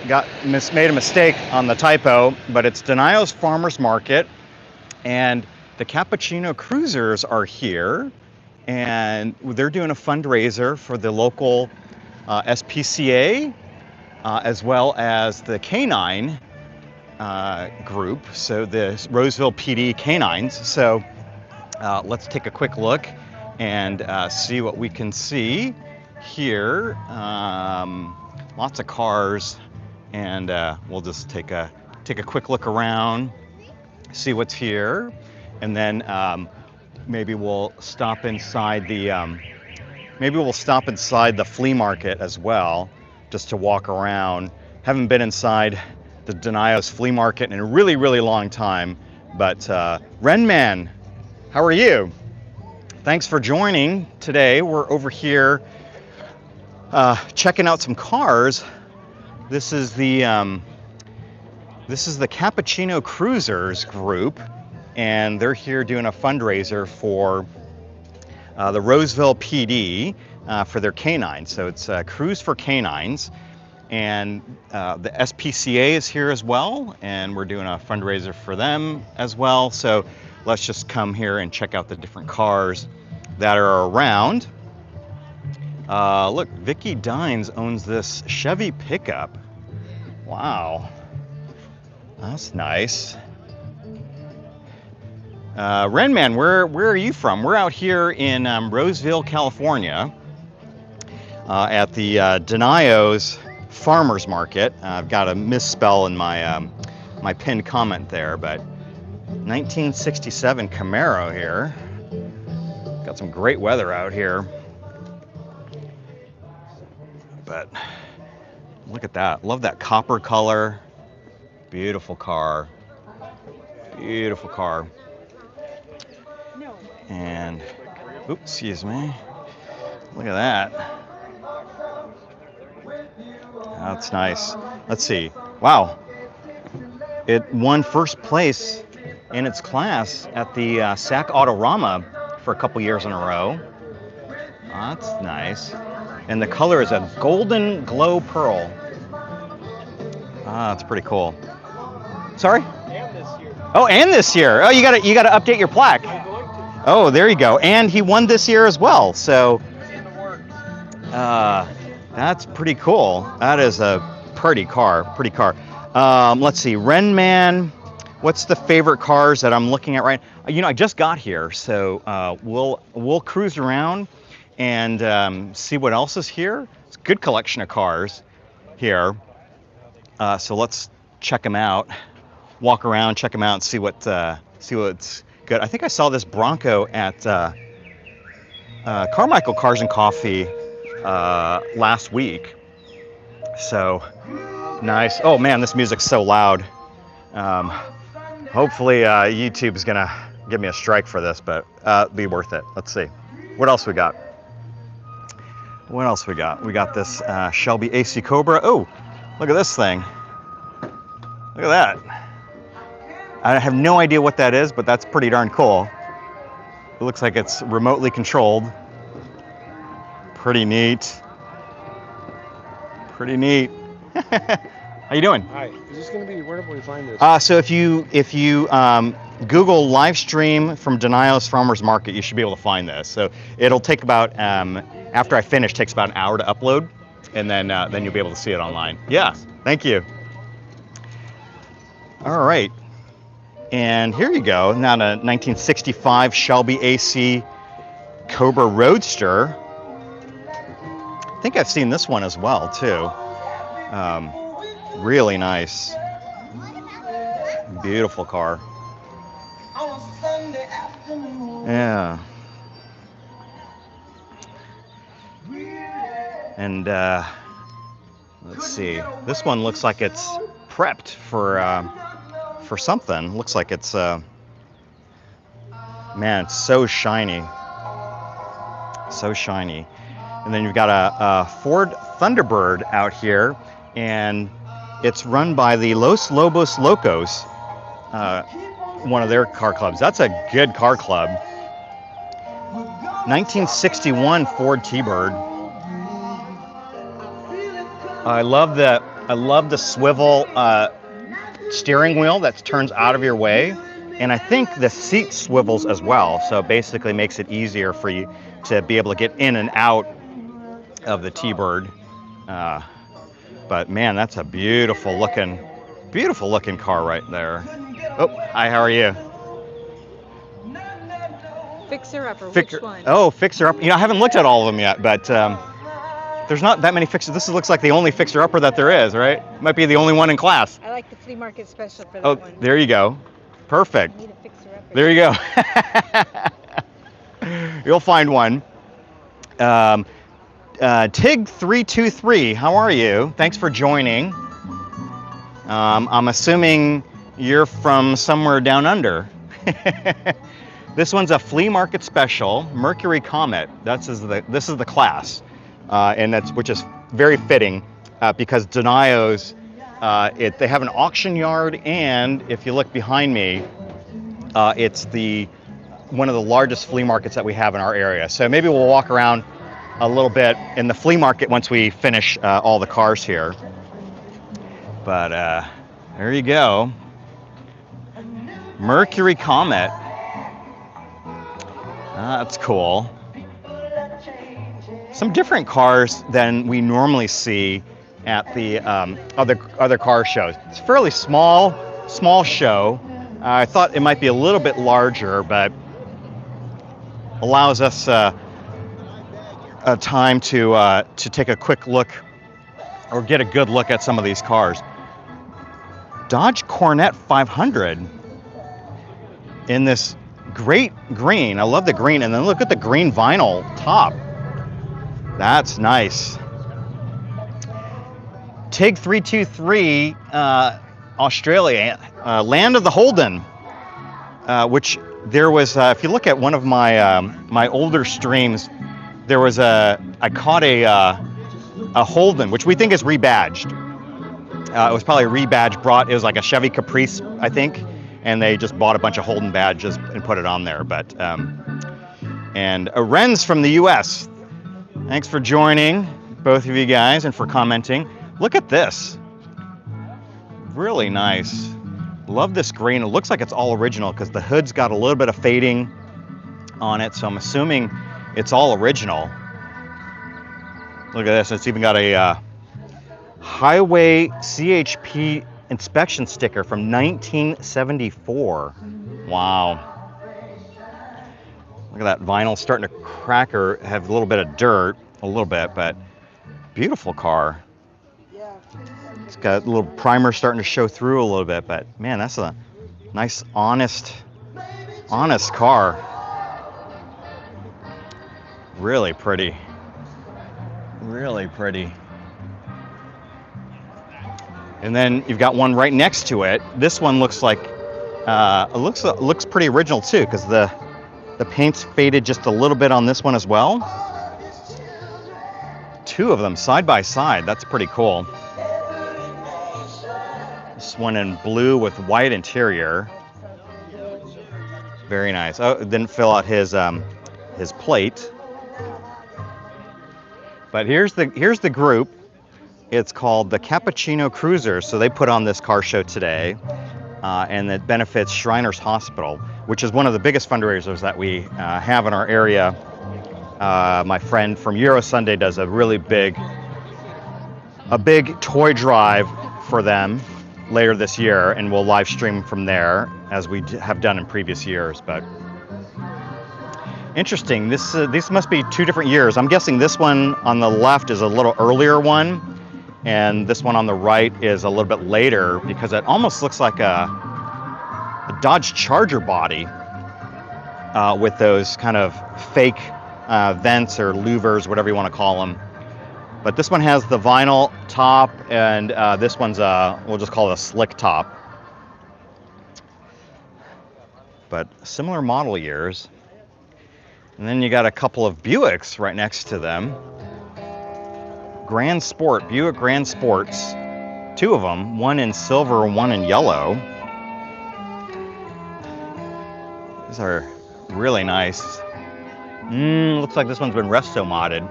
made a mistake on the typo, but it's Denio's Farmers Market, and the Cappuccino Cruisers are here, and they're doing a fundraiser for the local SPCA, as well as the K-9 group, so the Roseville PD K-9s. So let's take a quick look and see what we can see here. Lots of cars, and we'll just take a quick look around, see what's here, and then maybe we'll stop inside the flea market as well, just to walk around. Haven't been inside the Denio's flea market in a really long time, but Renman, how are you? Thanks for joining today. We're over here checking out some cars. This is the Cappuccino Cruisers group, and they're here doing a fundraiser for the Roseville PD for their K-9. So it's Cruise for K-9s, and the SPCA is here as well, and we're doing a fundraiser for them as well. So let's just come here and check out the different cars that are around. Look, Vicky Dines owns this Chevy pickup. Wow, that's nice. Renman, where are you from? We're out here in Roseville, California, at the Denio's Farmers Market. I've got a misspell in my my pinned comment there, but 1967 Camaro here. Got some great weather out here, but look at that. Love that copper color. Beautiful car. Beautiful car. And, oops, excuse me. Look at that. That's nice. Let's see. Wow. It won first place in its class at the SAC Autorama for a couple years in a row. That's nice. And the color is a golden glow pearl. That's pretty cool. Sorry? And this year. Oh, and this year. Oh, you gotta update your plaque. Oh, there you go. And he won this year as well. So that's pretty cool. That is a pretty car. Let's see, Renman, what's the favorite cars that I'm looking at right now? You know, I just got here, so we'll cruise around and see what else is here. It's a good collection of cars here. So let's check them out. Walk around, check them out, and see what's good. I think I saw this Bronco at Carmichael Cars and Coffee last week. So nice. Oh man, this music's so loud. Hopefully YouTube's gonna give me a strike for this, but be worth it. Let's see. What else we got? We got this Shelby AC Cobra. Oh, look at this thing. Look at that. I have no idea what that is, but that's pretty darn cool. It looks like it's remotely controlled. Pretty neat. How you doing? Hi. Is this going to be, where do we find this? So if you Google live stream from Denio's Farmers Market, you should be able to find this. So it'll take about, after I finish, takes about an hour to upload, and then you'll be able to see it online. Yeah, thank you. All right. And here you go. Now a 1965 Shelby AC Cobra Roadster. I think I've seen this one as well too. Really nice. Beautiful car. Yeah. And let's see. This one looks like it's prepped for something. Looks like it's man, it's so shiny. And then you've got a Ford Thunderbird out here, and it's run by the Los Lobos Locos, one of their car clubs. That's a good car club. 1961 Ford T-Bird. I love I love the swivel steering wheel that turns out of your way. And I think the seat swivels as well. So it basically makes it easier for you to be able to get in and out of the T-Bird. But man, that's a beautiful looking car right there. Oh, hi, how are you? Fixer upper, which one? Oh, fixer up. You know, I haven't looked at all of them yet, but there's not that many fixers. This looks like the only fixer upper that there is, right? Might be the only one in class. I like the flea market special for that Oh, one. there you go. Perfect. I need a fixer upper. There you go. You'll find one. TIG323, how are you? Thanks for joining. I'm assuming you're from somewhere down under. This one's a flea market special, Mercury Comet. This is the class, and which is very fitting because Denio's. They have an auction yard, and if you look behind me, it's one of the largest flea markets that we have in our area. So maybe we'll walk around a little bit in the flea market once we finish all the cars here. But there you go, Mercury Comet. That's cool. Some different cars than we normally see at the other car shows. It's a fairly small show. I thought it might be a little bit larger, but allows us a time to take a quick look or get a good look at some of these cars. Dodge Cornet 500 in this great green. I love the green, and then look at the green vinyl top. That's nice. TIG 323, Australia, land of the Holden, which there was. If you look at one of my older streams, there was I caught a Holden, which we think is rebadged. It was probably rebadged. It was like a Chevy Caprice, I think. And they just bought a bunch of Holden badges and put it on there. But and Renz from the U.S. Thanks for joining, both of you guys, and for commenting. Look at this. Really nice. Love this green. It looks like it's all original because the hood's got a little bit of fading on it, so I'm assuming it's all original. Look at this. It's even got a Highway CHP inspection sticker from 1974. Wow. Look at that vinyl starting to crack or have a little bit of dirt, a little bit, but beautiful car. It's got a little primer starting to show through a little bit, but man, that's a nice, honest car. Really pretty. Really pretty. And then you've got one right next to it. This one looks like it looks pretty original too, because the paint's faded just a little bit on this one as well. Two of them side by side. That's pretty cool. This one in blue with white interior. Very nice. Oh, it didn't fill out his plate. But here's the group. It's called the Cappuccino Cruisers. So they put on this car show today, and it benefits Shriners Hospital, which is one of the biggest fundraisers that we have in our area. My friend from Euro Sunday does a big toy drive for them later this year, and we'll live stream from there as we have done in previous years. But interesting. These must be two different years. I'm guessing this one on the left is a little earlier one, and this one on the right is a little bit later, because it almost looks like a Dodge Charger body with those kind of fake vents or louvers, whatever you want to call them. But this one has the vinyl top, and this one's we'll just call it a slick top. But similar model years. And then you got a couple of Buicks right next to them. Grand Sport, Buick Grand Sports. Two of them, one in silver and one in yellow. These are really nice. Looks like this one's been resto modded.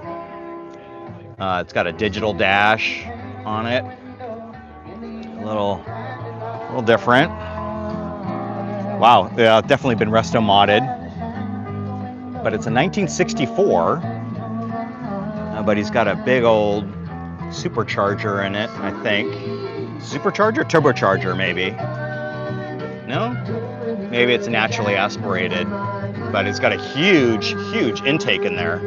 It's got a digital dash on it. little different. Wow, yeah, definitely been resto modded. But it's a 1964. But he's got a big old supercharger in it, I think. Supercharger? Turbocharger, maybe. No? Maybe it's naturally aspirated. But it's got a huge, huge intake in there.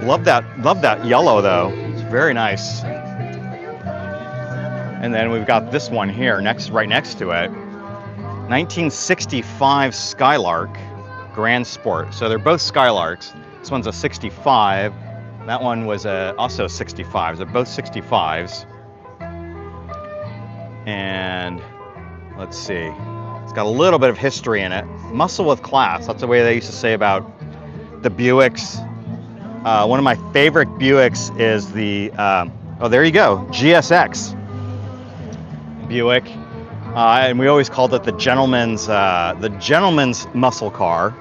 Love that yellow though. It's very nice. And then we've got this one here right next to it. 1965 Skylark Grand Sport. So they're both Skylarks. This one's a 65. That one was also a 65. They're both 65s. And let's see. It's got a little bit of history in it. Muscle with class. That's the way they used to say about the Buicks. One of my favorite Buicks is the, oh, there you go, GSX Buick. And we always called it the gentleman's muscle car.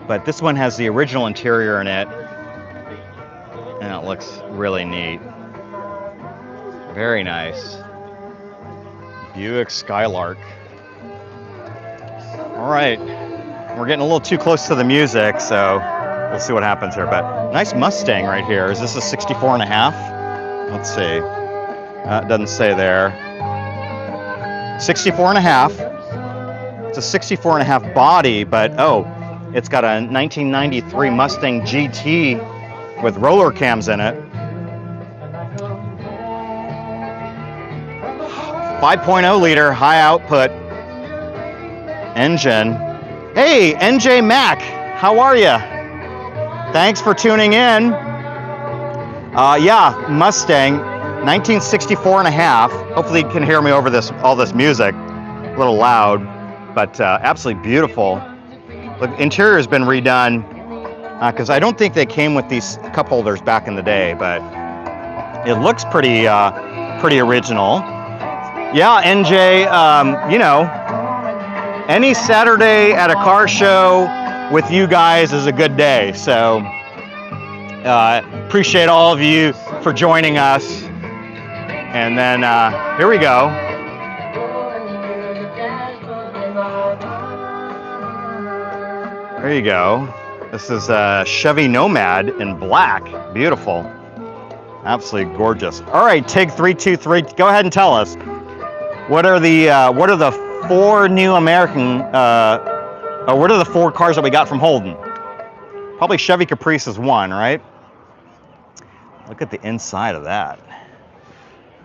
But this one has the original interior in it. And it looks really neat. Very nice. Buick Skylark. All right, we're getting a little too close to the music, so we'll see what happens here. But nice Mustang right here. Is this a 64 and a half? Let's see. It doesn't say there. 64 and a half. It's a 64 and a half body, but oh, it's got a 1993 Mustang GT with roller cams in it. 5.0 liter high output engine. Hey, NJ Mac, how are you? Thanks for tuning in. Yeah, Mustang, 1964 and a half. Hopefully you can hear me over all this music. A little loud, but absolutely beautiful. The interior has been redone because I don't think they came with these cup holders back in the day, but it looks pretty original. Yeah, NJ, you know, any Saturday at a car show with you guys is a good day. So appreciate all of you for joining us. And then here we go. There you go. This is a Chevy Nomad in black. Beautiful. Absolutely gorgeous. All right, TIG 323, go ahead and tell us. What are the four new American, what are the four cars that we got from Holden? Probably Chevy Caprice is one, right? Look at the inside of that.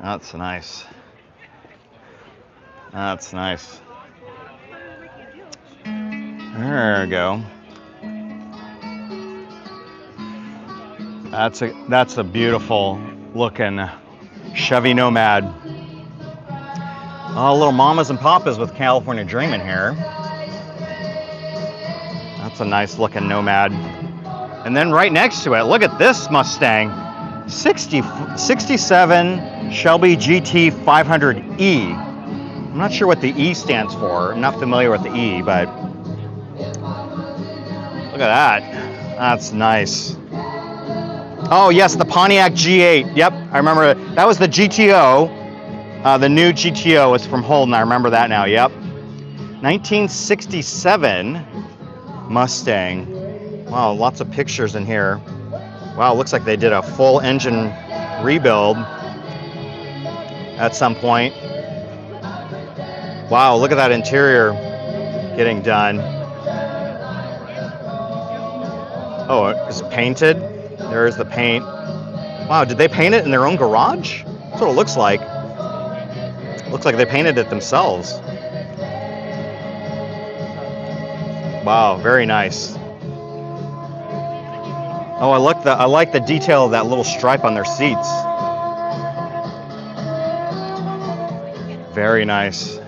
That's nice. That's nice. There we go. That's a beautiful looking Chevy Nomad. Oh, little mamas and papas with California Dreamin' here. That's a nice looking Nomad. And then right next to it, look at this Mustang. 67 Shelby GT 500E. I'm not sure what the E stands for. I'm not familiar with the E, but look at that. That's nice. Oh yes, the Pontiac G8. Yep, I remember that was the GTO. The new GTO was from Holden. I remember that now. Yep. 1967 Mustang. Wow, lots of pictures in here. Wow, looks like they did a full engine rebuild at some point. Wow, look at that interior getting done. Oh, it's painted. There's the paint. Wow, did they paint it in their own garage? That's what it looks like. Looks like they painted it themselves. Wow, very nice. Oh, I like the detail of that little stripe on their seats. Very nice.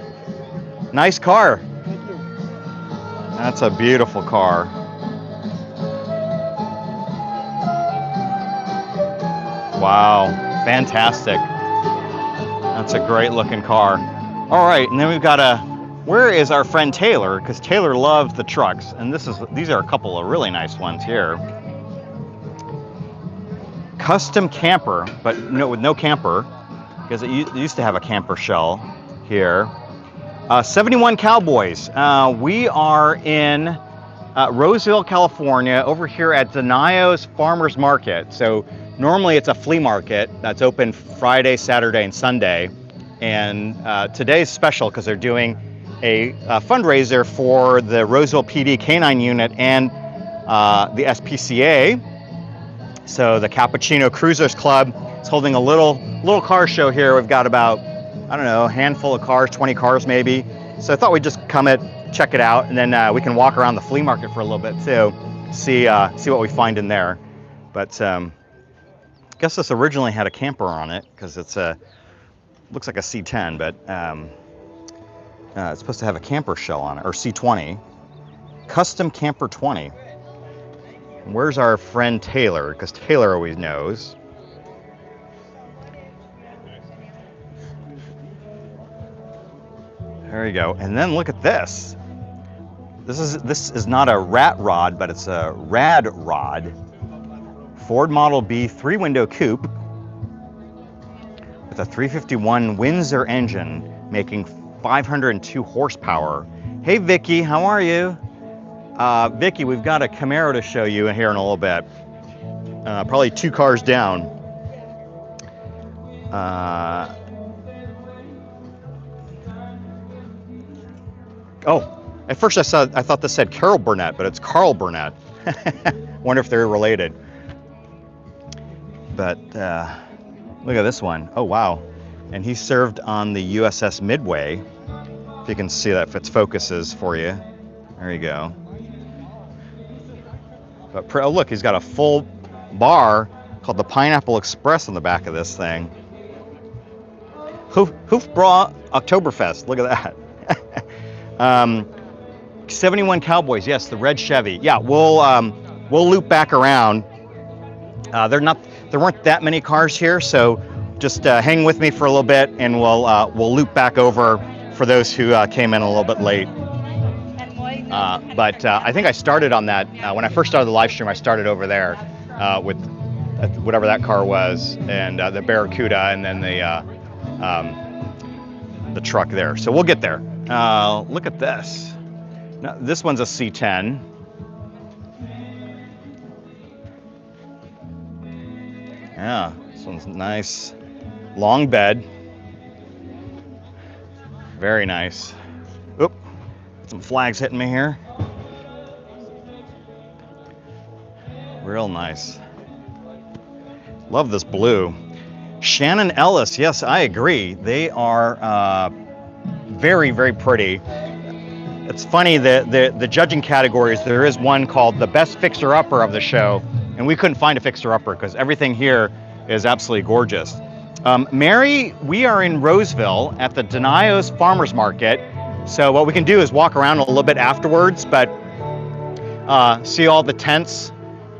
Nice car. Thank you. That's a beautiful car. Wow, fantastic. That's a great looking car. All right, and then we've got where is our friend Taylor? Because Taylor loves the trucks, and these are a couple of really nice ones here. custom camper, but with no camper, because it used to have a camper shell here. 71 Cowboys. We are in Roseville, California, over here at Denio's Farmers Market. So normally it's a flea market that's open Friday, Saturday, and Sunday. And today's special because they're doing a fundraiser for the Roseville PD K-9 unit and the SPCA. So the Cappuccino Cruisers Club is holding a little car show here. We've got about, I don't know, a handful of cars, 20 cars maybe. So I thought we'd just come check it out, and then we can walk around the flea market for a little bit too, see what we find in there. But I guess this originally had a camper on it because it's looks like a C10, but it's supposed to have a camper shell on it, or C20, custom camper 20. Where's our friend Taylor? Because Taylor always knows. There you go. And then look at this. This is not a rat rod, but it's a rad rod. Ford Model B 3-window coupe with a 351 Windsor engine, making 502 horsepower. Hey Vicky, how are you? Vicky, we've got a Camaro to show you here in a little bit. Probably 2 cars down. Oh, at first I thought this said Carol Burnett, but it's Carl Burnett. Wonder if they're related. But look at this one. Oh wow, and he served on the USS Midway. If you can see that, if it focuses for you. There you go. But oh look, he's got a full bar called the Pineapple Express on the back of this thing. Hoofbra Oktoberfest. Look at that. 71 Cowboys. Yes, the red Chevy. Yeah, we'll loop back around. There weren't that many cars here, so just hang with me for a little bit, and we'll loop back over for those who came in a little bit late. But I think I started on that when I first started the live stream. I started over there with whatever that car was, and the Barracuda, and then the truck there. So we'll get there. Look at this. Now, this one's a C10. Yeah, this one's nice. Long bed. Very nice. Oop, some flags hitting me here. Real nice. Love this blue. Shannon Ellis, yes, I agree. They are very, very pretty. It's funny that the judging categories, there is one called the best fixer-upper of the show, and we couldn't find a fixer-upper because everything here is absolutely gorgeous. Mary, we are in Roseville at the Denio's Farmers Market. So what we can do is walk around a little bit afterwards, but see all the tents.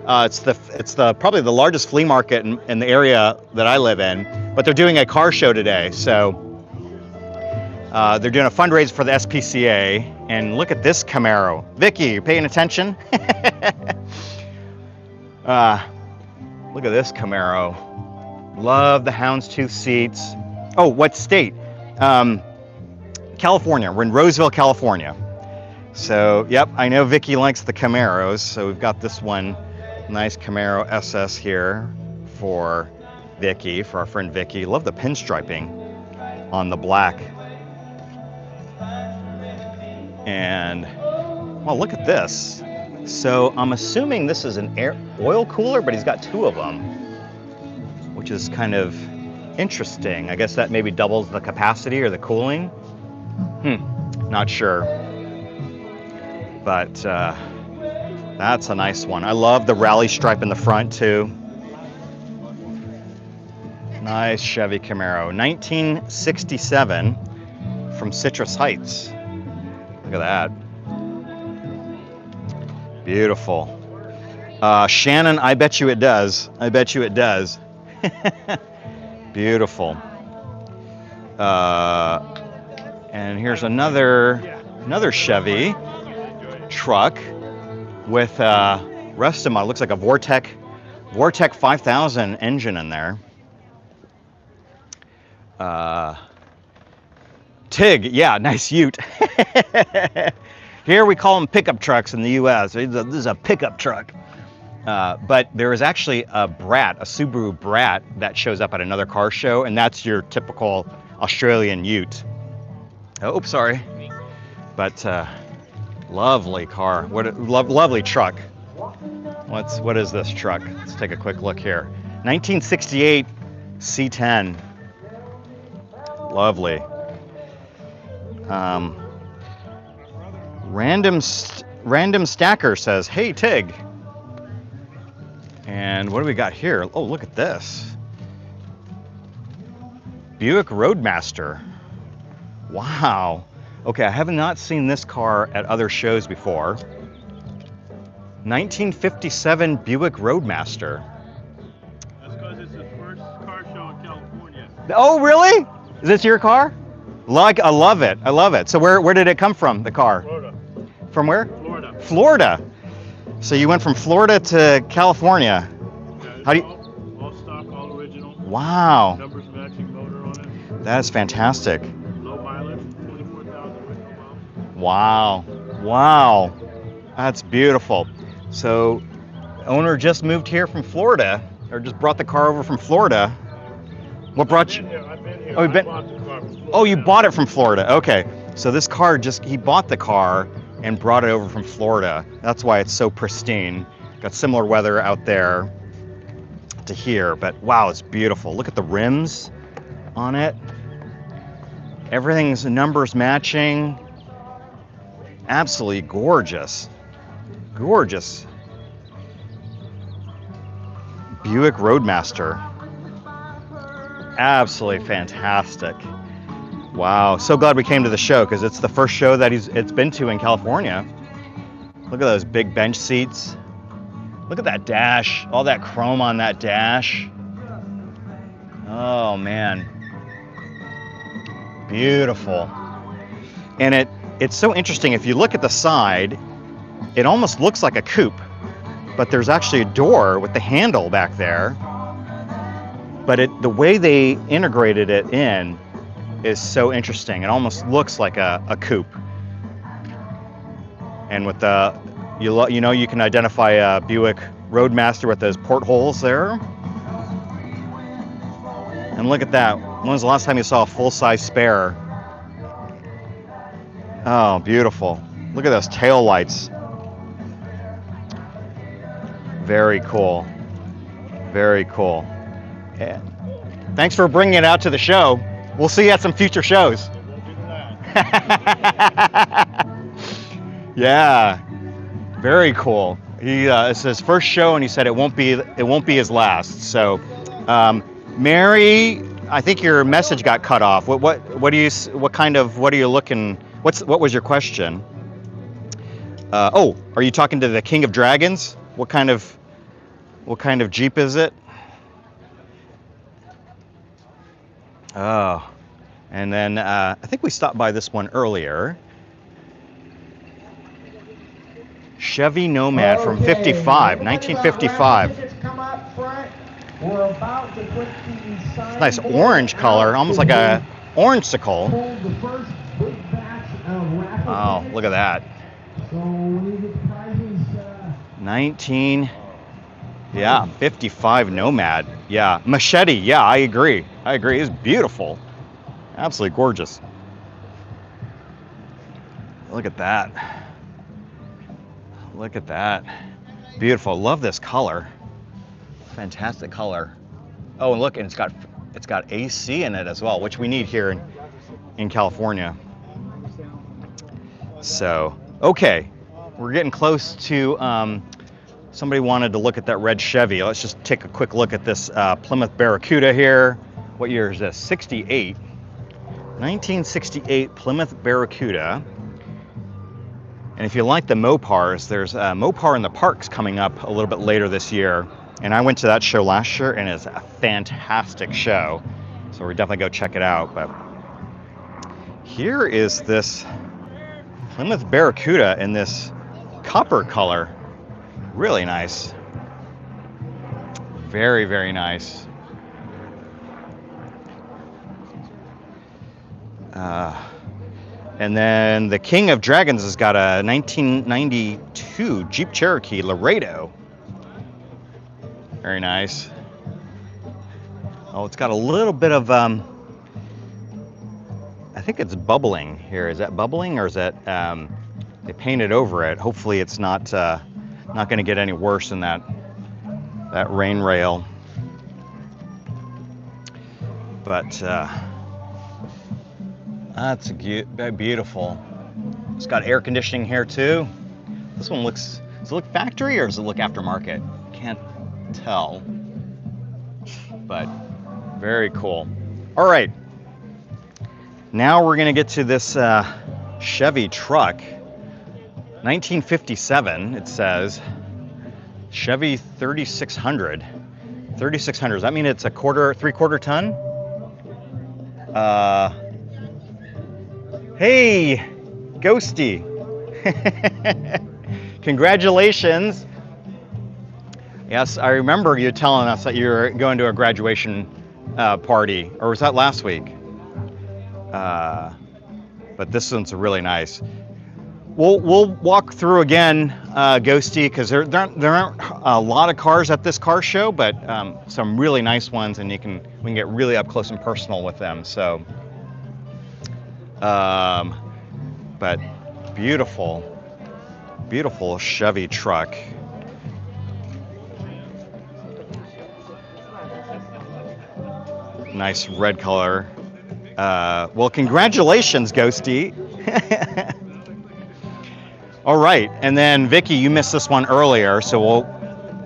It's probably the largest flea market in the area that I live in, but they're doing a car show today. So they're doing a fundraiser for the SPCA, and look at this Camaro. Vicky, you paying attention? Look at this Camaro. Love the houndstooth seats. Oh, what state? California. We're in Roseville, California. So, yep, I know Vicky likes the Camaros, so we've got this one nice Camaro SS here for Vicky, for our friend Vicky. Love the pinstriping on the black. And, well, look at this. So I'm assuming this is an oil cooler, but he's got 2 of them, which is kind of interesting. I guess that maybe doubles the capacity or the cooling. Not sure. But that's a nice one. I love the rally stripe in the front too. Nice Chevy Camaro, 1967 from Citrus Heights. Look at that. Beautiful. Shannon, I bet you it does. I bet you it does. Beautiful. And here's another Chevy truck with rest of my, looks like a Vortec Vortec 5000 engine in there. TIG, yeah, nice Ute. Here we call them pickup trucks in the U.S. This is a pickup truck. But there is actually a Brat, a Subaru Brat, that shows up at another car show, and that's your typical Australian Ute. Oh, sorry. But lovely car. What a lovely truck. What is this truck? Let's take a quick look here. 1968 C10. Lovely. Random Stacker says, "Hey Tig." And what do we got here? Oh, look at this. Buick Roadmaster. Wow. Okay, I have not seen this car at other shows before. 1957 Buick Roadmaster. That's because it's the first car show in California. Oh, really? Is this your car? Like, I love it. I love it. So where did it come from, the car? Florida. From where? Florida. Florida. So you went from Florida to California. Yeah, How do you? all stock, all original. Wow. Numbers matching motor on it. That is fantastic. Low mileage, 24,000 original miles. Wow. Wow. That's beautiful. So owner just moved here from Florida, or just brought the car over from Florida. What brought you? I've been here. Oh, you've been- I bought the car from Florida. Oh, you bought it from Florida. Okay. So this car he bought the car and brought it over from Florida. That's why it's so pristine. Got similar weather out there to here, but wow, it's beautiful. Look at the rims on it. Everything's numbers matching. Absolutely gorgeous. Gorgeous. Buick Roadmaster. Absolutely fantastic. Wow, so glad we came to the show because it's the first show that it's been to in California. Look at those big bench seats. Look at that dash, all that chrome on that dash. Oh man, beautiful. And it's so interesting, if you look at the side, it almost looks like a coupe, but there's actually a door with the handle back there. But the way they integrated it in is so interesting. It almost looks like a coupe. And with the, you know, you can identify a Buick Roadmaster with those portholes there. And look at that. When was the last time you saw a full-size spare? Oh, beautiful. Look at those tail lights. Very cool. Very cool. Yeah. Thanks for bringing it out to the show. We'll see you at some future shows. Yeah, very cool. It's his first show, and he said it won't be his last. So, Mary, I think your message got cut off. What are you looking? What was your question? Oh, are you talking to the King of Dragons? What kind of Jeep is it? Oh, and then I think we stopped by this one earlier. Chevy Nomad from 1955. It's a nice orange color, almost like a orange-sicle. Oh, look at that. 55 Nomad. Yeah, Machete. Yeah, I agree. It's beautiful. Absolutely gorgeous. Look at that. Look at that. Beautiful. Love this color. Fantastic color. Oh, and look, and it's got AC in it as well, which we need here in California. So, okay, we're getting close to. Somebody wanted to look at that red Chevy. Let's just take a quick look at this Plymouth Barracuda here. What year is this? 68. 1968 Plymouth Barracuda. And if you like the Mopars, there's a Mopar in the Parks coming up a little bit later this year. And I went to that show last year, and it's a fantastic show. So we're definitely go check it out. But here is this Plymouth Barracuda in this copper color. Really nice. Very, very nice. And then the King of Dragons has got a 1992 Jeep Cherokee Laredo. Very nice. Oh, it's got a little bit of, I think it's bubbling here. Is that bubbling or is that, they painted over it. Hopefully it's not going to get any worse than that rain rail. But that's beautiful. It's got air conditioning here too. This one looks, does it look factory or does it look aftermarket? Can't tell, but very cool. All right, now we're gonna get to this Chevy truck. 1957, it says. Chevy 3600. 3600, does that mean it's a three-quarter ton? Hey, Ghosty. Congratulations. Yes, I remember you telling us that you were going to a graduation party, or was that last week? But this one's really nice. We'll walk through again, Ghosty, because there aren't a lot of cars at this car show, but some really nice ones, and we can get really up close and personal with them. So, but beautiful Chevy truck. Nice red color. Well, congratulations, Ghosty. All right, and then Vicky, you missed this one earlier, so we'll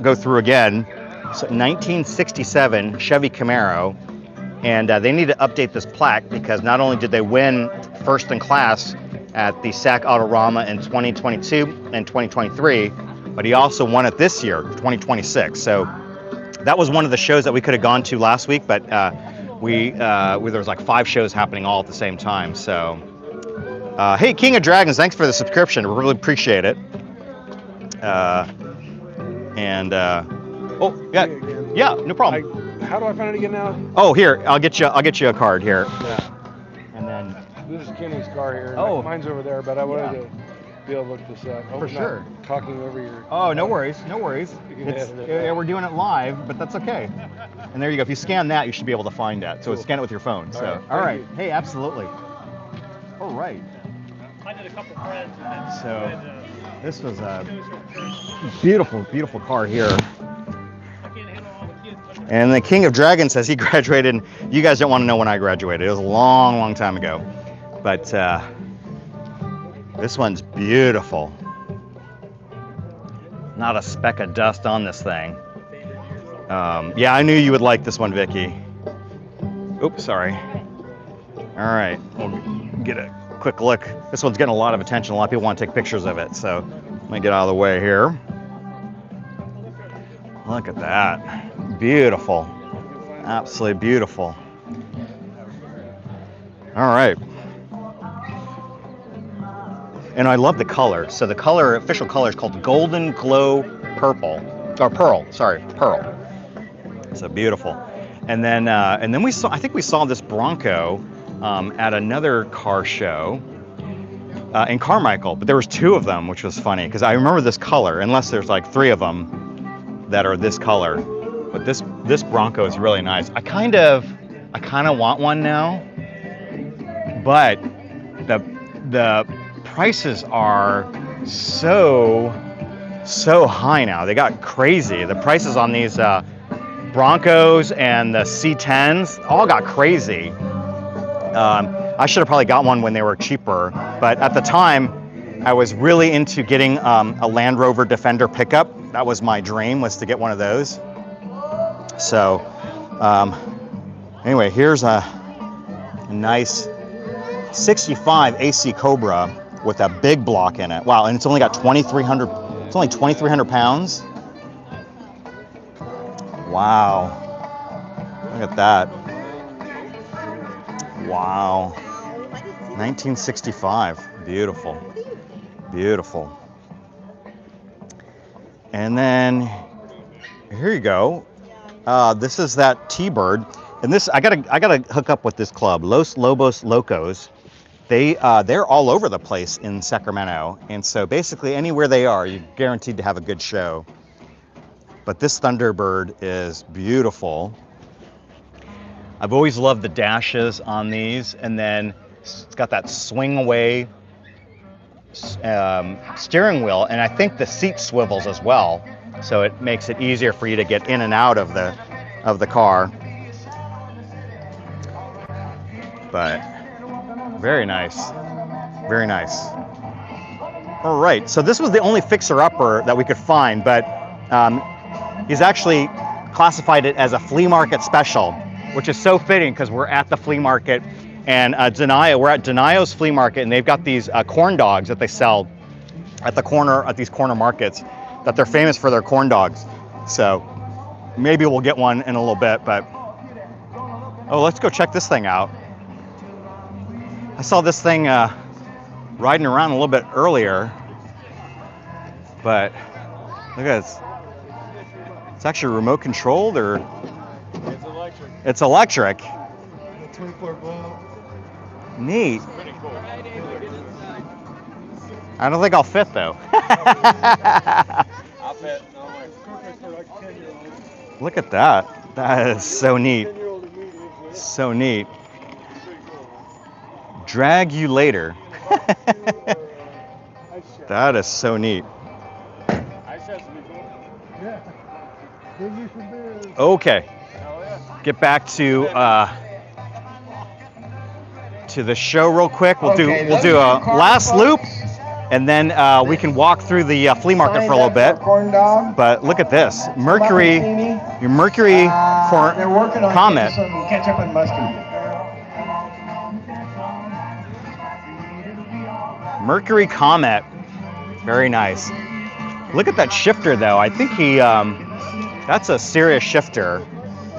go through again. So 1967 Chevy Camaro, and they need to update this plaque because not only did they win first in class at the SAC Autorama in 2022 and 2023, but he also won it this year, 2026. So that was one of the shows that we could have gone to last week, but there was like 5 shows happening all at the same time. So. Hey, King of Dragons, thanks for the subscription. We really appreciate it. Oh, yeah, no problem. How do I find it again now? Oh, here, I'll get you a card here. Yeah. And then This is Kenny's car here. Oh. Mine's over there, but I wanted to be able to look this up. For sure. Talking over your. Oh, no worries. It's, We're doing it live, but that's okay. And there you go. If you scan that, you should be able to find that. So Cool. scan it with your phone. So, All right. all right. Hey, absolutely. All right. I did a couple friends. So this was a beautiful car here. And the King of Dragons says he graduated. And you guys don't want to know when I graduated. It was a long time ago. But this one's beautiful. Not a speck of dust on this thing. Yeah, I knew you would like this one, Vicky. Oops, sorry. All right, we'll get a quick look. This one's getting a lot of attention. A lot of people want to take pictures of it. So let me get out of the way here. Look at that. Beautiful. Absolutely beautiful. All right. And I love the color. So the color, official color is called Golden Glow Purple. Or Pearl, sorry, Pearl. So beautiful. And then I think we saw this Bronco at another car show in Carmichael, but there was 2 of them, which was funny because I remember this color, unless there's like 3 of them that are this color. But this Bronco is really nice. I kind of want one now, but the prices are so high now. They got crazy. The prices on these Broncos and the C10s all got crazy. I should have probably got one when they were cheaper, but at the time I was really into getting a Land Rover Defender pickup. That was my dream, was to get one of those. So anyway, here's a nice 65 AC Cobra with a big block in it. Wow, and it's only got 2,300. It's only 2,300 pounds. Wow, look at that. Wow, 1965. Beautiful. And then here you go. This is that T-Bird, and this I gotta hook up with this club, Los Lobos Locos. They're all over the place in Sacramento, and so basically anywhere they are, you're guaranteed to have a good show. But this Thunderbird is beautiful. I've always loved the dashes on these, and then it's got that swing away steering wheel, and I think the seat swivels as well, so it makes it easier for you to get in and out of the car. But very nice, very nice. All right, so this was the only fixer-upper that we could find, but he's actually classified it as a flea market special, which is so fitting because we're at the flea market. And Denio, we're at Denio's flea market, and they've got these corn dogs that they sell at the corner, at these corner markets, that they're famous for their corn dogs. So maybe we'll get one in a little bit, but oh, let's go check this thing out. I saw this thing riding around a little bit earlier, but look at this. It's actually remote controlled, or It's electric. it's electric. 24-volt. Neat. Pretty cool. I don't think I'll fit though. I'll bet. No way. Look at that. That is so neat. So neat. Drag you later. That is so neat. Okay. Get back to the show real quick. We'll do a last loop, and then we can walk through the flea market for a little bit. But look at this, Mercury, your Mercury Comet. Ketchup and mustard. Mercury Comet, very nice. Look at that shifter though. I think that's a serious shifter.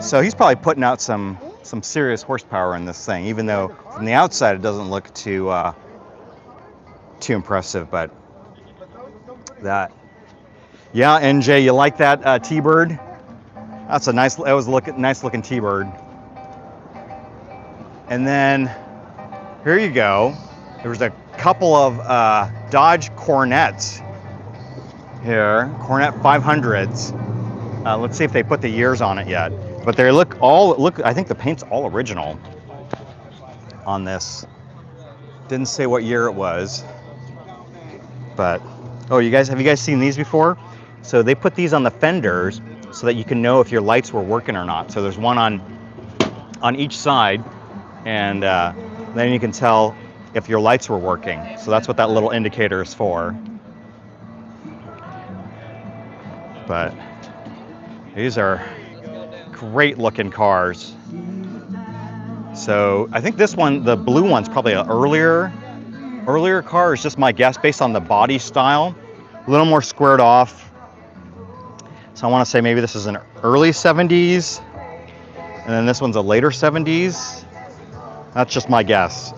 So he's probably putting out some serious horsepower in this thing, even though from the outside it doesn't look too impressive. But that, yeah, NJ, you like that T-Bird? That's a nice. That was nice looking T-Bird. And then here you go. There was a couple of Dodge Cornettes here, Cornette 500s. Let's see if they put the years on it yet. But they look. I think the paint's all original on this. Didn't say what year it was. But oh, have you guys seen these before? So they put these on the fenders so that you can know if your lights were working or not. So there's one on each side, and then you can tell if your lights were working. So that's what that little indicator is for. But these are great looking cars. So I think this one, the blue one's probably an earlier car, is just my guess based on the body style. A little more squared off. So I want to say maybe this is an early 70s, and then this one's a later 70s. That's just my guess.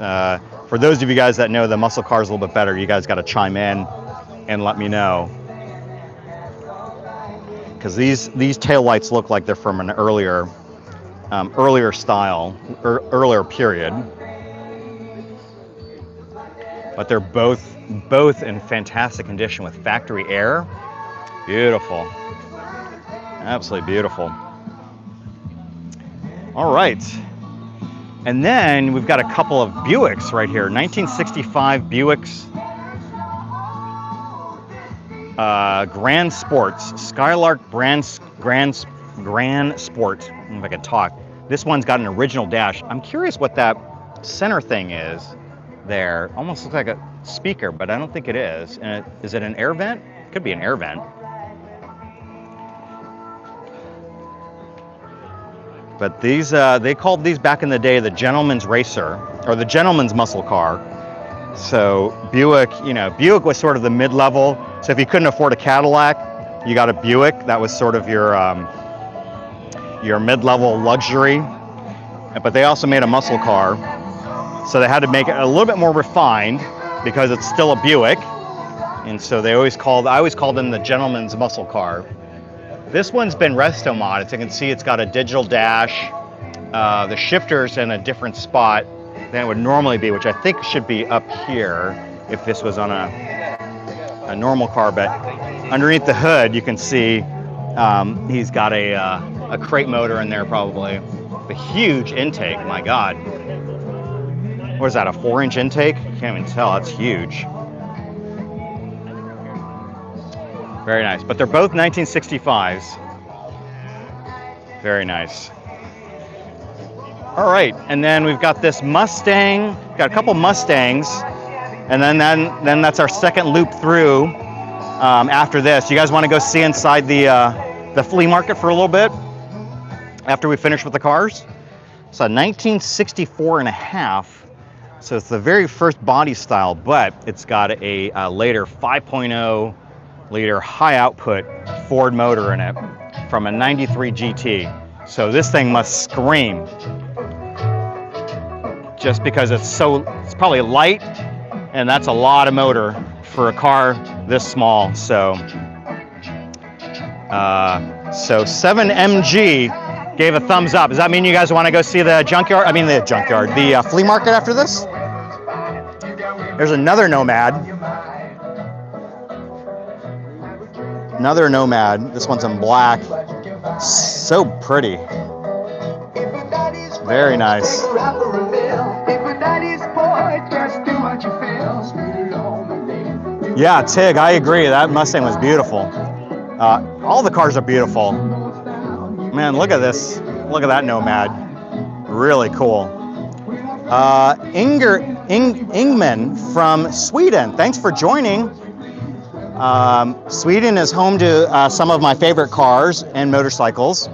For those of you guys that know the muscle cars a little bit better, you guys got to chime in and let me know. Because these tail lights look like they're from an earlier style, or earlier period. But they're both in fantastic condition with factory air. Beautiful, absolutely beautiful. All right, and then we've got a couple of Buicks right here, 1965 Buicks. Grand Sports, Skylark Grand Sport. I don't know if I can talk. This one's got an original dash. I'm curious what that center thing is there. Almost looks like a speaker, but I don't think it is. And is it an air vent? Could be an air vent. But these, they called these back in the day the gentleman's racer, or the gentleman's muscle car. So Buick, Buick was sort of the mid-level. So if you couldn't afford a Cadillac, you got a Buick. That was sort of your mid-level luxury. But they also made a muscle car. So they had to make it a little bit more refined because it's still a Buick. And so I always called them the gentleman's muscle car. This one's been resto modded. As you can see, it's got a digital dash. The shifter's in a different spot than it would normally be, which I think should be up here if this was on a normal car. But underneath the hood, you can see he's got a crate motor in there probably. The huge intake, my God. What is that, a 4-inch intake? Can't even tell, that's huge. Very nice, but they're both 1965s. Very nice. All right, and then we've got this Mustang, got a couple Mustangs, and then that's our second loop through after this. You guys wanna go see inside the flea market for a little bit after we finish with the cars? It's a 1964 and a half. So it's the very first body style, but it's got a later 5.0 liter high output Ford motor in it from a 93 GT. So this thing must scream just because it's probably light, and that's a lot of motor for a car this small. So 7MG gave a thumbs up. Does that mean you guys want to go see the junkyard? I mean the junkyard, the flea market after this? There's another Nomad. Another Nomad. This one's in black. So pretty. Very nice. Yeah, Tig, I agree. That Mustang was beautiful. All the cars are beautiful. Man, look at this. Look at that Nomad. Really cool. Ingman from Sweden. Thanks for joining. Sweden is home to some of my favorite cars and motorcycles.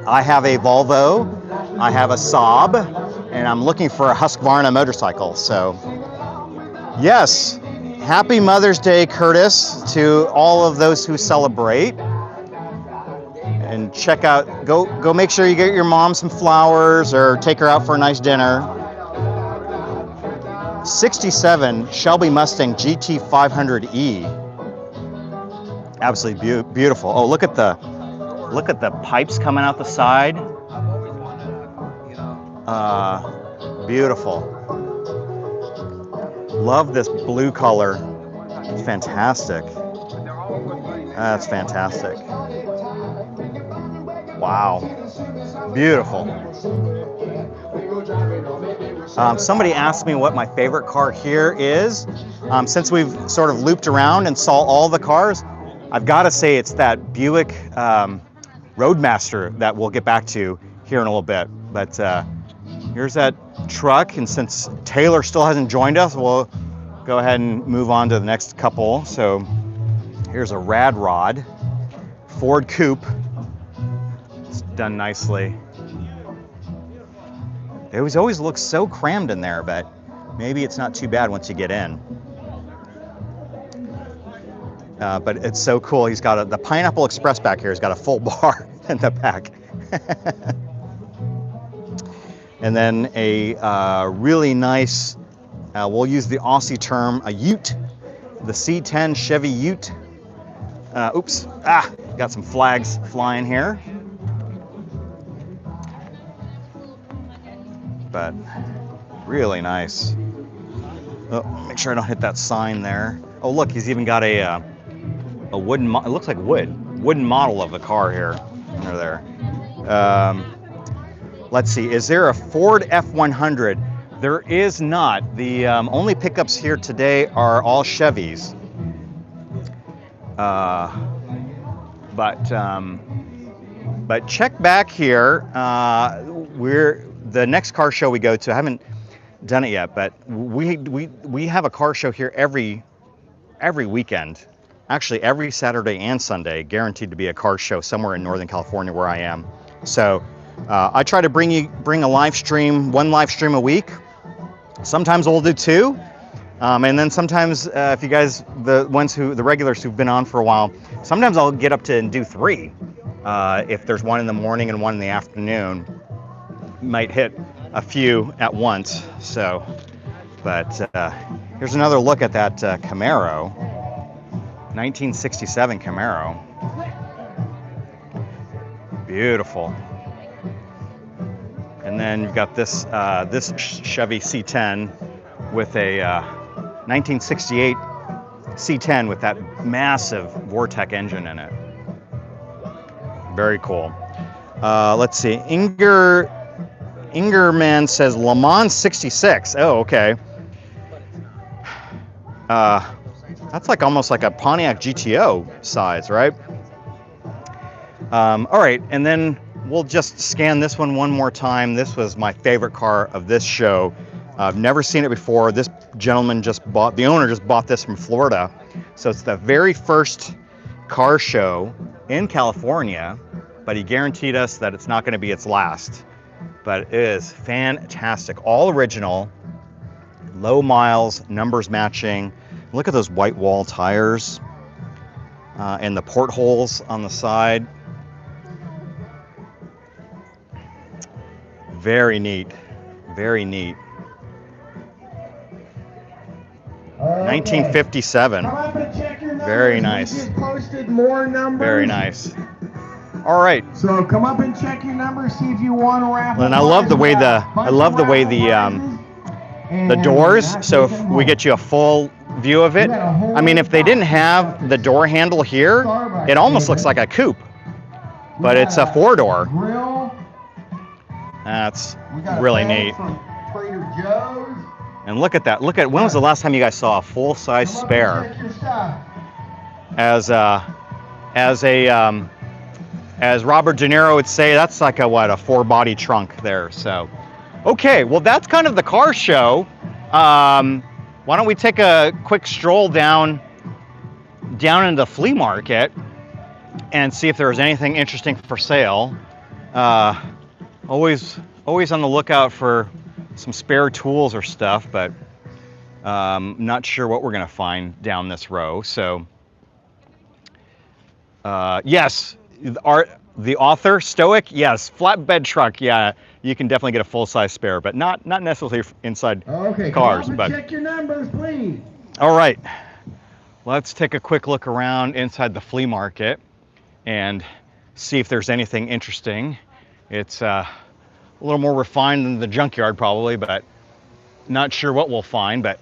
I have a Volvo, I have a Saab, and I'm looking for a Husqvarna motorcycle. So, yes, happy Mother's Day, Curtis, to all of those who celebrate. And check out, go make sure you get your mom some flowers or take her out for a nice dinner. 67 Shelby Mustang GT 500E. Absolutely beautiful. Oh, look at the pipes coming out the side. Beautiful. Love this blue color. It's fantastic. That's fantastic. Wow, beautiful. Somebody asked me what my favorite car here is. Since we've sort of looped around and saw all the cars, I've got to say it's that Buick Roadmaster that we'll get back to here in a little bit. But here's that truck, and since Taylor still hasn't joined us, we'll go ahead and move on to the next couple. So here's a Rad Rod Ford Coupe. It's done nicely. It always looks so crammed in there, but maybe it's not too bad once you get in. But it's so cool. He's got the Pineapple Express back here. He's got a full bar in the back. And then a really nice, we'll use the Aussie term, a Ute, the C10 Chevy Ute. Got some flags flying here. But really nice. Oh, make sure I don't hit that sign there. Oh, look, he's even got a wooden, it looks like wooden model of the car here under there. Let's see, is there a Ford F100? There is not. The only pickups here today are all Chevys. But check back here. The next car show we go to, I haven't done it yet, but we have a car show here every weekend. Actually, every Saturday and Sunday, guaranteed to be a car show somewhere in Northern California where I am. So I try to bring a live stream, one live stream a week. Sometimes we'll do two. And then sometimes, if you guys, the regulars who've been on for a while, sometimes I'll get up to and do three. If there's one in the morning and one in the afternoon, might hit a few at once. So, but here's another look at that Camaro, 1967 Camaro. Beautiful. And then you've got this this Chevy C10 with a 1968 C10 with that massive Vortec engine in it. Very cool. Let's see. Ingerman says Le Mans 66. Oh, okay. That's like almost like a Pontiac GTO size, right? All right, and then we'll just scan this one more time. This was my favorite car of this show. I've never seen it before. This gentleman the owner just bought this from Florida. So it's the very first car show in California, but he guaranteed us that it's not going to be its last. But it is fantastic. All original, low miles, numbers matching. Look at those white wall tires and the portholes on the side. Very neat, very neat. 1957. Very nice. Very nice. All right. So come up and check your number, see if you want to raffle. And I love the way the doors. So if we get you a full view of it, I mean, if they didn't have the door handle here, it almost looks like a coupe, but it's a 4-door. That's really neat. And look at that. Look at, when was the last time you guys saw a full-size spare? As Robert De Niro would say, that's like a 4-body trunk there. So, okay, well, that's kind of the car show. Why don't we take a quick stroll down into the flea market and see if there's anything interesting for sale. Always on the lookout for some spare tools or stuff, but not sure what we're gonna find down this row. So, yes, the author, Stoic, yes, flatbed truck, yeah, you can definitely get a full-size spare, but not necessarily inside cars. But check your numbers, please. All right, let's take a quick look around inside the flea market and see if there's anything interesting. It's a little more refined than the junkyard probably, but not sure what we'll find, but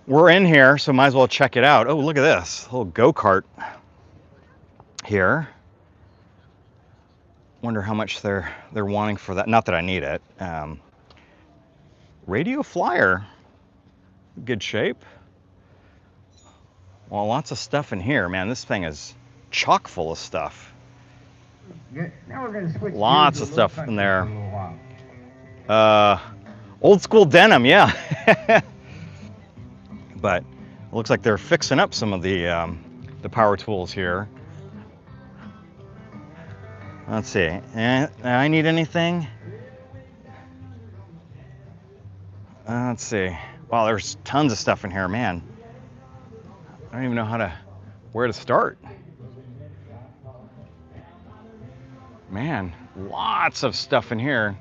we're in here, so might as well check it out. Oh, look at this, a little go-kart here. Wonder how much they're wanting for that. Not that I need it. Radio flyer, good shape. Well, lots of stuff in here, man. This thing is chock full of stuff. Now we're gonna switch Lots of stuff in there. Old school denim, yeah. But it looks like they're fixing up some of the power tools here. Let's see. I need anything? Let's see. Wow, there's tons of stuff in here, man. I don't even know where to start. Man, lots of stuff in here.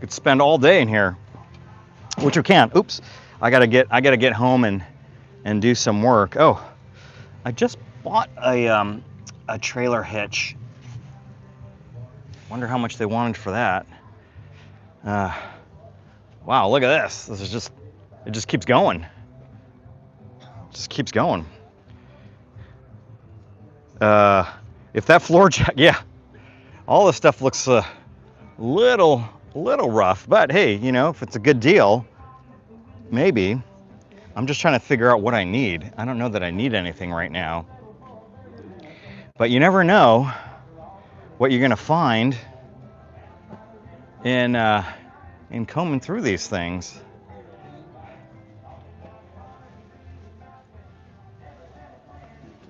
Could spend all day in here, which we can't. Oops, I gotta get home and do some work. Oh, I just bought a trailer hitch. Wonder how much they wanted for that. Wow, look at this. This is just, it just keeps going. Just keeps going. If that floor jack, yeah. All this stuff looks a little rough, but hey, you know, if it's a good deal, maybe. I'm just trying to figure out what I need. I don't know that I need anything right now. But you never know what you're gonna find in combing through these things.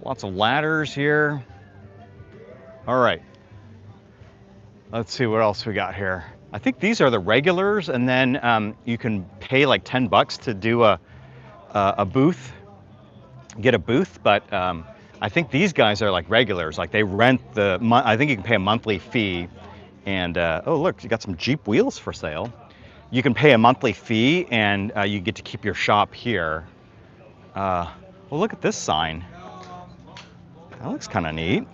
Lots of ladders here. All right. Let's see what else we got here. I think these are the regulars, and then you can pay like $10 to do a booth, get a booth. But I think these guys are like regulars. Like they rent I think you can pay a monthly fee. And oh look, you got some Jeep wheels for sale. You can pay a monthly fee, and you get to keep your shop here. Well, look at this sign. That looks kind of neat.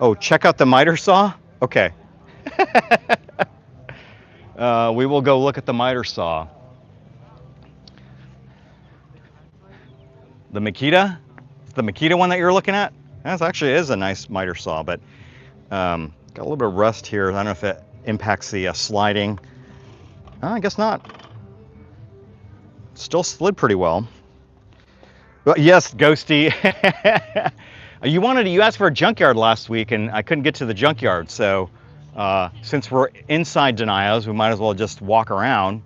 Oh, check out the miter saw? Okay. We will go look at the miter saw. The Makita? The Makita one that you're looking at? That actually is a nice miter saw, but got a little bit of rust here. I don't know if it impacts the sliding. I guess not. Still slid pretty well. But yes, Ghosty. You asked for a junkyard last week, and I couldn't get to the junkyard. So since we're inside Denio's, we might as well just walk around,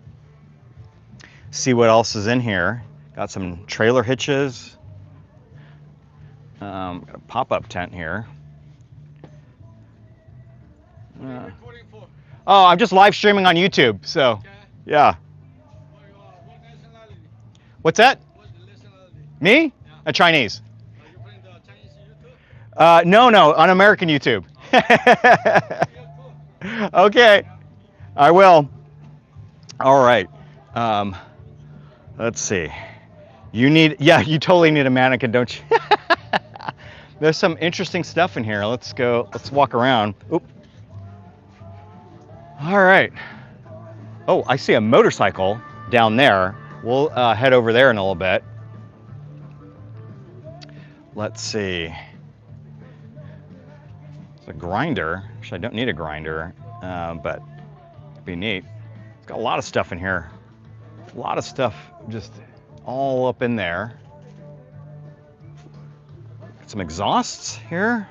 see what else is in here. Got some trailer hitches. Got a pop-up tent here. Oh, I'm just live streaming on YouTube, so yeah. What's that? Me? A Chinese. No, on American YouTube. Okay, I will. All right. Let's see. You totally need a mannequin, don't you? There's some interesting stuff in here. Let's walk around. Oop. All right. Oh, I see a motorcycle down there. We'll head over there in a little bit. Let's see. It's a grinder. Actually, I don't need a grinder, but it'd be neat. It's got a lot of stuff in here. A lot of stuff just all up in there. Got some exhausts here.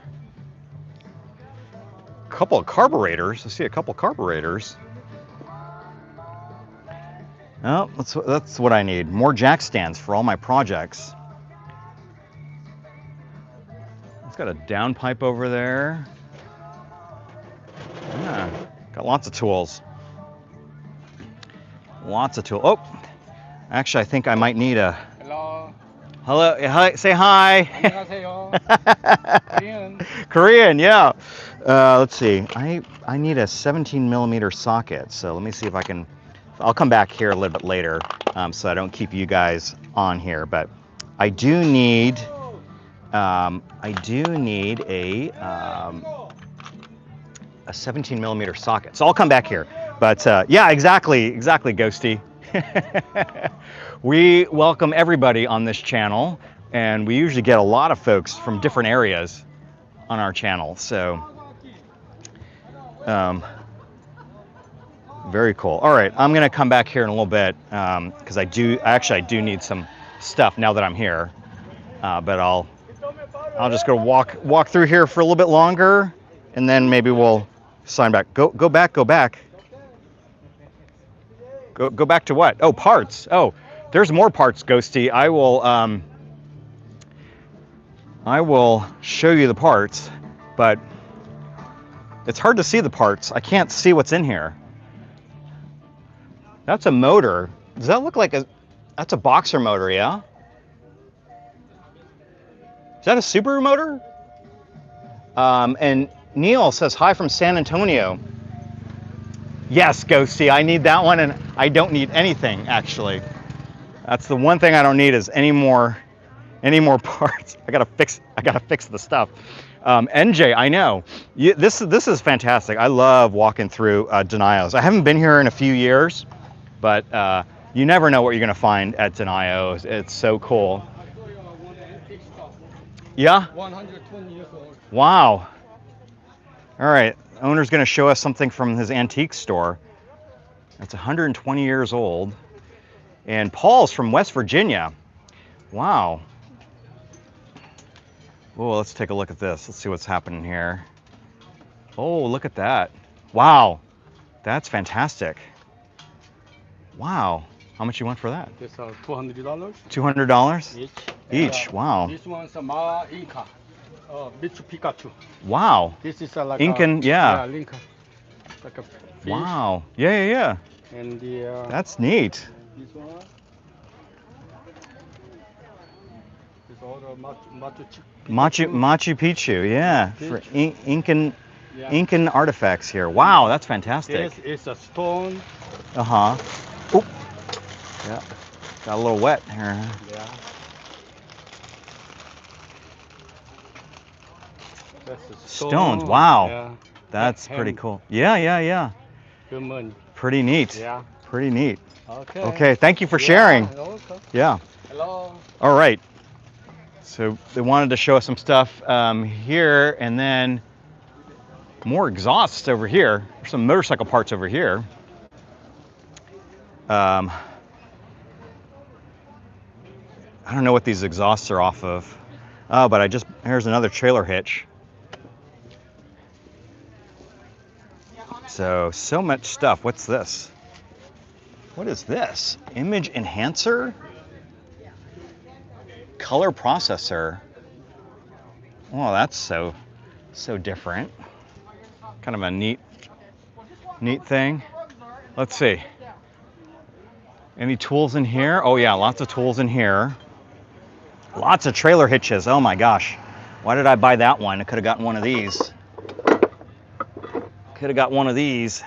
A couple of carburetors. I see a couple of carburetors. Oh, that's what I need. More jack stands for all my projects. It's got a downpipe over there. Yeah, got lots of tools. Lots of tools. Oh, actually, I think I might need a. Hello. Hello. Hi. Say hi. Korean. Korean, yeah. Let's see. I need a 17mm socket. So let me see if I can. I'll come back here a little bit later, so I don't keep you guys on here. But I do need. A 17mm socket. So I'll come back here. But yeah, exactly, Ghosty. We welcome everybody on this channel, and we usually get a lot of folks from different areas on our channel. So, very cool. All right, I'm gonna come back here in a little bit because I do need some stuff now that I'm here. But I'll just go walk through here for a little bit longer, and then maybe we'll sign back. Go back. Go back to what? Oh, parts. Oh, there's more parts, Ghosty. I will show you the parts, but it's hard to see the parts. I can't see what's in here. That's a motor. Does that look like that's a boxer motor, yeah? Is that a Subaru motor? And Neil says, hi from San Antonio. Yes, Ghosty, I need that one, and I don't need anything, actually. That's the one thing I don't need is any more parts. I gotta fix the stuff. NJ, I know. This is fantastic. I love walking through Denio's. I haven't been here in a few years, but you never know what you're gonna find at Denio's. It's so cool. Yeah? 120 years old. Wow. All right, owner's gonna show us something from his antique store. It's 120 years old. And Paul's from West Virginia. Wow. Oh, let's take a look at this. Let's see what's happening here. Oh, look at that. Wow, that's fantastic. Wow, how much you want for that? This is $200. $200? Each. Each, wow. This one's a Mara Inca. Mitsu Pikachu. Wow. This is like Incan, yeah. Lincoln. Like a fish. Wow, yeah. And the That's neat. this one is all the Machu Picchu, yeah. For Incan Yeah. Incan artifacts here. Wow, that's fantastic. This is a stone. Uh-huh. Oop. Yeah. Got a little wet here. Yeah. That's a Stones, wow. Yeah. That's Hand- pretty cool. Yeah, yeah, yeah. Good money. Pretty neat. Yeah. Pretty neat. Okay. Okay, thank you for Yeah, sharing. you're welcome. Yeah. Hello. All right. So they wanted to show us some stuff here, and then more exhausts over here. There's some motorcycle parts over here. I don't know what these exhausts are off of. Oh, but here's another trailer hitch. So much stuff. What's this? What is this? Image enhancer? Color processor. Oh, that's so different. Kind of a neat thing. Let's see. Any tools in here? Oh yeah, lots of tools in here. Lots of trailer hitches. Oh my gosh. Why did I buy that one? I could have gotten one of these. Could have got one of these.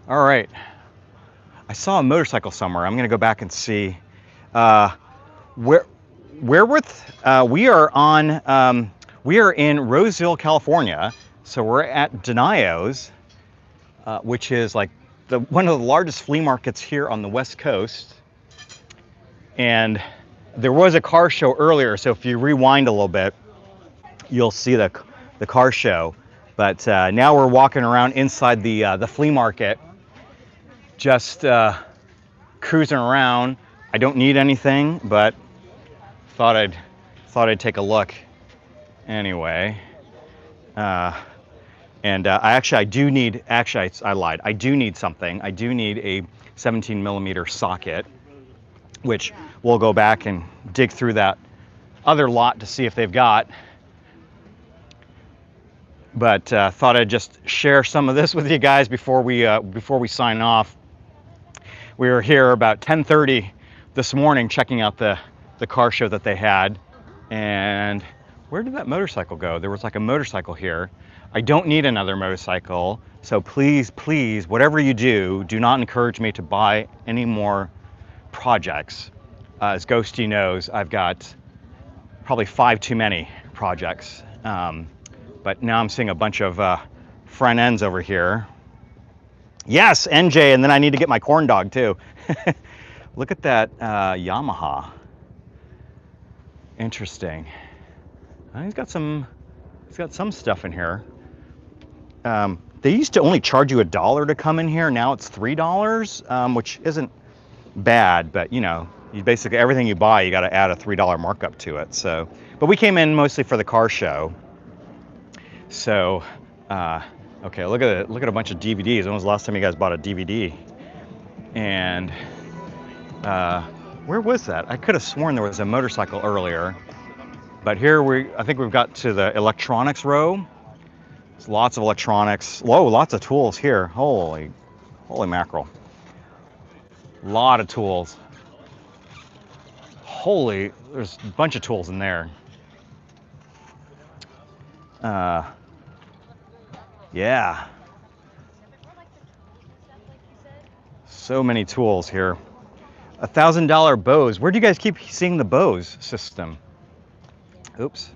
All right. I saw a motorcycle somewhere. I'm gonna go back and see. We are in Roseville, California. So we're at Denio's, which is like one of the largest flea markets here on the West Coast. And there was a car show earlier, so if you rewind a little bit, you'll see the car show. But now we're walking around inside the flea market, just cruising around. I don't need anything, but thought I'd take a look anyway. I lied. I do need something. I do need a 17mm socket, which we'll go back and dig through that other lot to see if they've got. But thought I'd just share some of this with you guys before we sign off. We were here about 10:30 this morning checking out the car show that they had. And where did that motorcycle go? There was like a motorcycle here. I don't need another motorcycle, so please, whatever you do, do not encourage me to buy any more projects. As Ghosty knows, I've got probably 5 too many projects. But now I'm seeing a bunch of front ends over here. Yes, NJ, and then I need to get my corn dog too. Look at that Yamaha. Interesting. He's got some stuff in here. They used to only charge you $1 to come in here. Now it's $3, which isn't bad, but you know, you basically everything you buy, you got to add a $3 markup to it. So, but we came in mostly for the car show. So, okay, look at a bunch of DVDs. When was the last time you guys bought a DVD? And where was that? I could have sworn there was a motorcycle earlier. But here I think we've got to the electronics row. There's lots of electronics. Whoa, lots of tools here. Holy mackerel. Lot of tools. There's a bunch of tools in there. Yeah. So many tools here. $1,000 Bose. Where do you guys keep seeing the Bose system? Oops.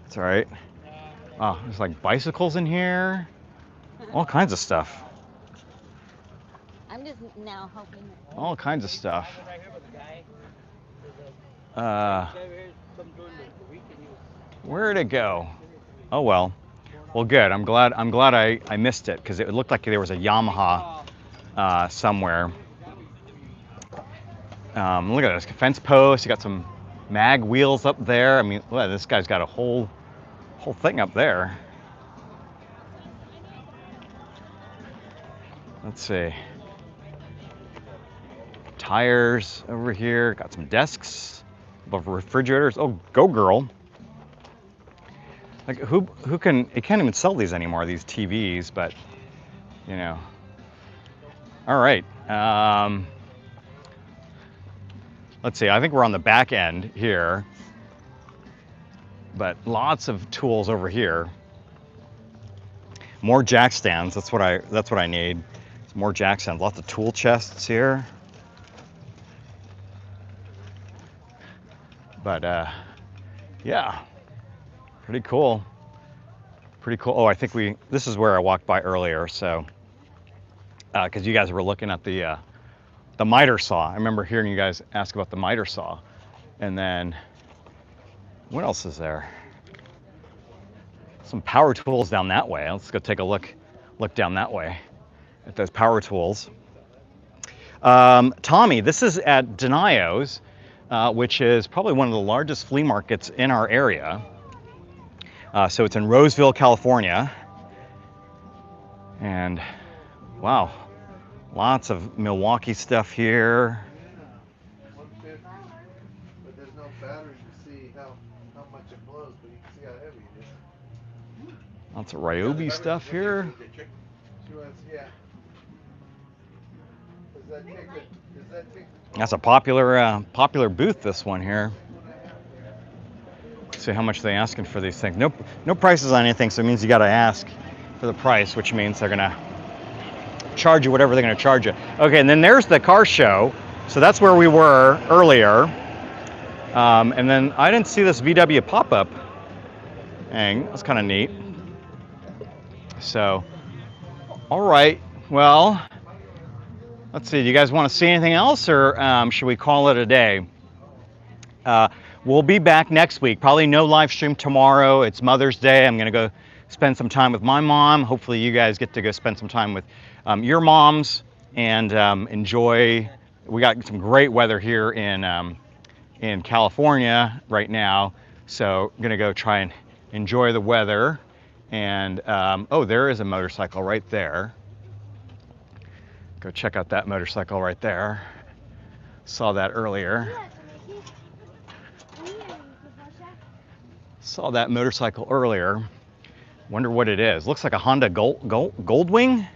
That's all right. Oh, there's like bicycles in here. All kinds of stuff. I'm just now hoping. All kinds of stuff. Where'd it go? Oh well. Well, good. I'm glad I missed it because it looked like there was a Yamaha somewhere. Look at this fence post. You got some mag wheels up there. I mean, look, this guy's got a whole thing up there. Let's see. Tires over here. Got some desks above refrigerators. Oh, go girl. Like who can? You can't even sell these anymore. These TVs, but you know. All right. Let's see. I think we're on the back end here, but lots of tools over here. More jack stands. That's what I need. Some more jack stands. Lots of tool chests here. But yeah. Pretty cool. Pretty cool. Oh, I think this is where I walked by earlier, so, because you guys were looking at the miter saw. I remember hearing you guys ask about the miter saw. And then, what else is there? Some power tools down that way. Let's go take a look down that way at those power tools. Tommy, this is at Denio's, which is probably one of the largest flea markets in our area. So it's in Roseville, California. And wow, lots of Milwaukee stuff here. But there's no battery to see how much it blows, but you can see how heavy it is. Lots of Ryobi stuff here. She wants, yeah. Does that take That's a popular booth, this one here. See how much they're asking for these things. No prices on anything, so it means you got to ask for the price, which means they're gonna charge you whatever they're gonna charge you. Okay, and then there's the car show. So that's where we were earlier. And then I didn't see this VW pop-up thing. That's kind of neat. So, all right. Well, let's see. Do you guys want to see anything else, or should we call it a day? We'll be back next week. Probably no live stream tomorrow. It's Mother's Day. I'm going to go spend some time with my mom. Hopefully you guys get to go spend some time with your moms and enjoy. We got some great weather here in California right now. So I'm going to go try and enjoy the weather. And oh, there is a motorcycle right there. Go check out that motorcycle right there. Saw that earlier. Saw that motorcycle earlier. Wonder what it is. Looks like a Honda Goldwing.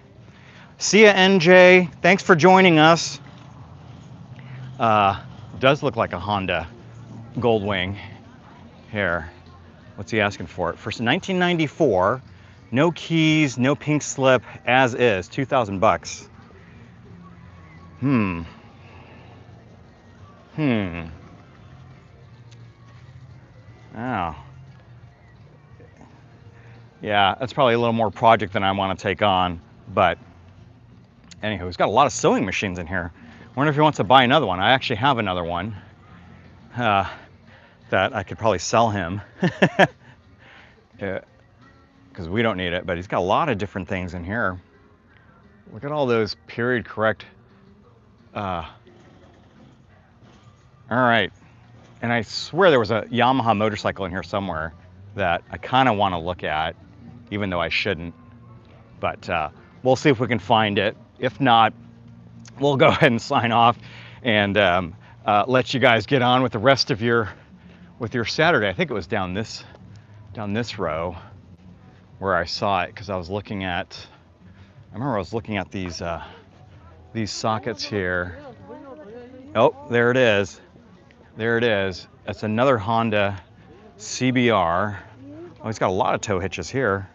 See ya, NJ. Thanks for joining us. Does look like a Honda Goldwing. Here. What's he asking for it? For 1994, no keys, no pink slip, as is, 2,000 bucks. Oh. Yeah, that's probably a little more project than I want to take on, but anywho, he's got a lot of sewing machines in here. Wonder if he wants to buy another one. I actually have another one that I could probably sell him because we don't need it, but he's got a lot of different things in here. Look at all those period correct. All right, and I swear there was a Yamaha motorcycle in here somewhere that I kind of want to look at, even though I shouldn't. But we'll see if we can find it. If not, we'll go ahead and sign off and let you guys get on with the rest of your Saturday. I think it was down this row where I saw it, because I remember I was looking at these sockets here. Oh, there it is. There it is. That's another Honda CBR. Oh, he's got a lot of tow hitches here.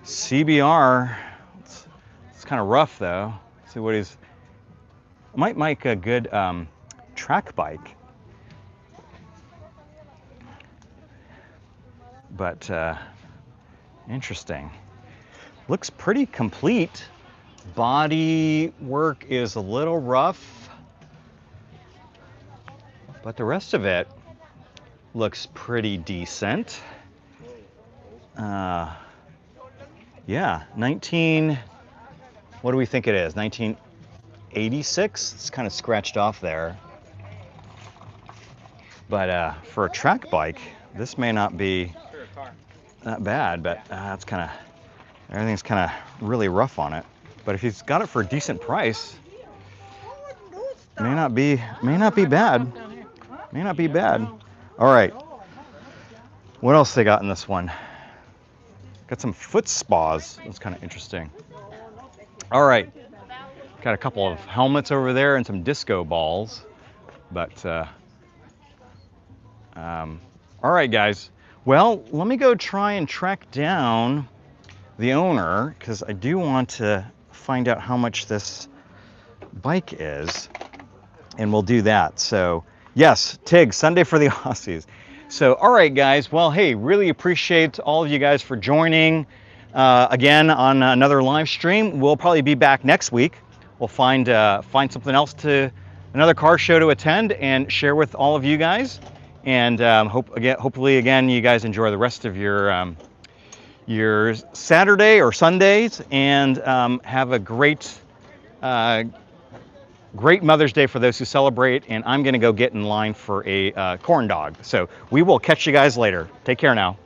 CBR. It's kind of rough though. Let's see what might make a good track bike. But interesting. Looks pretty complete. Body work is a little rough, but the rest of it looks pretty decent. Yeah, what do we think it is? 1986? It's kind of scratched off there. But for a track bike, this may not be that bad, but everything's kind of really rough on it. But if he's got it for a decent price, may not be bad. May not be bad. All right. What else they got in this one? Got some foot spas. That's kind of interesting. All right. Got a couple of helmets over there and some disco balls. But all right, guys. Well, let me go try and track down the owner, because I do want to find out how much this bike is, and we'll do that. So yes, Tig, Sunday for the Aussies. So, all right, guys. Well, hey, really appreciate all of you guys for joining again on another live stream. We'll probably be back next week. We'll find something else another car show to attend and share with all of you guys. And hopefully, again, you guys enjoy the rest of your Saturday or Sundays, and have a great Mother's Day for those who celebrate. And I'm going to go get in line for a corn dog. So we will catch you guys later. Take care now.